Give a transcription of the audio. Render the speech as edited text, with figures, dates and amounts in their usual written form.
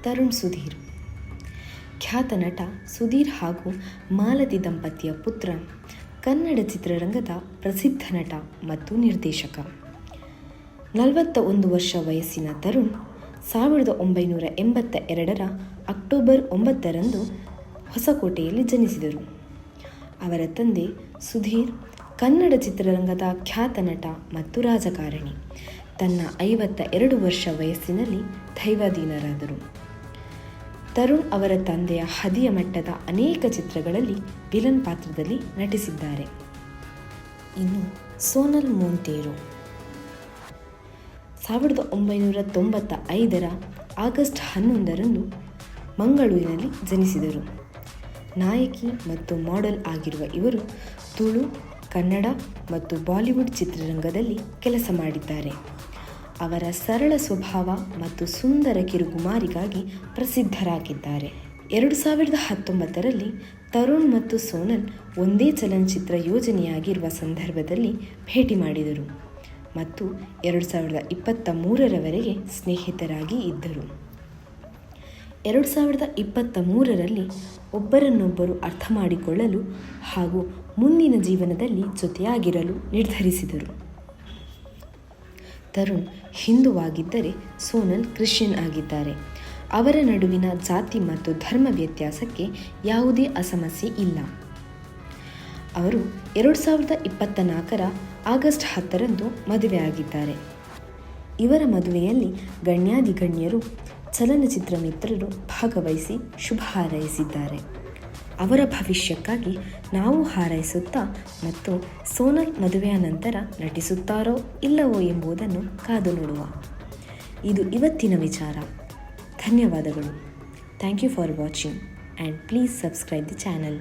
ತರುಣ್ ಸುಧೀರ್. ಖ್ಯಾತ ನಟ ಸುಧೀರ್ ಹಾಗೂ ಮಾಲತಿ ದಂಪತಿಯ ಪುತ್ರ, ಕನ್ನಡ ಚಿತ್ರರಂಗದ ಪ್ರಸಿದ್ಧ ನಟ ಮತ್ತು ನಿರ್ದೇಶಕ. 41 ವರ್ಷ ವಯಸ್ಸಿನ ತರುಣ್ 1982 ಅಕ್ಟೋಬರ್ 9 ಹೊಸಕೋಟೆಯಲ್ಲಿ ಜನಿಸಿದರು. ಅವರ ತಂದೆ ಸುಧೀರ್ ಕನ್ನಡ ಚಿತ್ರರಂಗದ ಖ್ಯಾತ ನಟ ಮತ್ತು ರಾಜಕಾರಣಿ. ತನ್ನ 52 ವರ್ಷ ವಯಸ್ಸಿನಲ್ಲಿ ದೈವಾಧೀನರಾದರು. ತರುಣ್ ಅವರ ತಂದೆಯ ಹದಿಯ ಮಟ್ಟದ ಅನೇಕ ಚಿತ್ರಗಳಲ್ಲಿ ವಿಲನ್ ಪಾತ್ರದಲ್ಲಿ ನಟಿಸಿದ್ದಾರೆ. ಇನ್ನು ಸೋನಲ್ ಮೊಂತೇರೊ 1995 ಆಗಸ್ಟ್ 11 ಮಂಗಳೂರಿನಲ್ಲಿ ಜನಿಸಿದರು. ನಾಯಕಿ ಮತ್ತು ಮಾಡೆಲ್ ಆಗಿರುವ ಇವರು ತುಳು, ಕನ್ನಡ ಮತ್ತು ಬಾಲಿವುಡ್ ಚಿತ್ರರಂಗದಲ್ಲಿ ಕೆಲಸ ಮಾಡಿದ್ದಾರೆ. ಅವರ ಸರಳ ಸ್ವಭಾವ ಮತ್ತು ಸುಂದರ ಕಿರುಕುಮಾರಿಗಾಗಿ ಪ್ರಸಿದ್ಧರಾಗಿದ್ದಾರೆ. 2019 ತರುಣ್ ಮತ್ತು ಸೋನಲ್ ಒಂದೇ ಚಲನಚಿತ್ರ ಯೋಜನೆಯಾಗಿರುವ ಸಂದರ್ಭದಲ್ಲಿ ಭೇಟಿ ಮಾಡಿದರು ಮತ್ತು 2023 ಸ್ನೇಹಿತರಾಗಿ ಇದ್ದರು. 2023 ಒಬ್ಬರನ್ನೊಬ್ಬರು ಅರ್ಥ ಮಾಡಿಕೊಳ್ಳಲು ಹಾಗೂ ಮುಂದಿನ ಜೀವನದಲ್ಲಿ ಜೊತೆಯಾಗಿರಲು ನಿರ್ಧರಿಸಿದರು. ತರುಣ್ ಹಿಂದುವಾಗಿದ್ದರೆ ಸೋನಲ್ ಕ್ರಿಶ್ಚಿಯನ್ ಆಗಿದ್ದಾರೆ. ಅವರ ನಡುವಿನ ಜಾತಿ ಮತ್ತು ಧರ್ಮ ವ್ಯತ್ಯಾಸಕ್ಕೆ ಯಾವುದೇ ಅಸಮಸ್ಯೆ ಇಲ್ಲ. ಅವರು 2024 ಆಗಸ್ಟ್ 10 ಮದುವೆಯಾಗಿದ್ದಾರೆ. ಇವರ ಮದುವೆಯಲ್ಲಿ ಗಣ್ಯಾಧಿಗಣ್ಯರು, ಚಲನಚಿತ್ರ ಮಿತ್ರರು ಭಾಗವಹಿಸಿ ಶುಭ ಹಾರೈಸಿದ್ದಾರೆ. ಅವರ ಭವಿಷ್ಯಕ್ಕಾಗಿ ನಾವು ಹಾರೈಸುತ್ತಾ ಮತ್ತು ಸೋನಲ್ ಮದುವೆಯ ನಂತರ ನಟಿಸುತ್ತಾರೋ ಇಲ್ಲವೋ ಎಂಬುದನ್ನು ಕಾದು ನೋಡುವ. ಇದು ಇವತ್ತಿನ ವಿಚಾರ. ಧನ್ಯವಾದಗಳು. Thank you for watching and please subscribe the channel.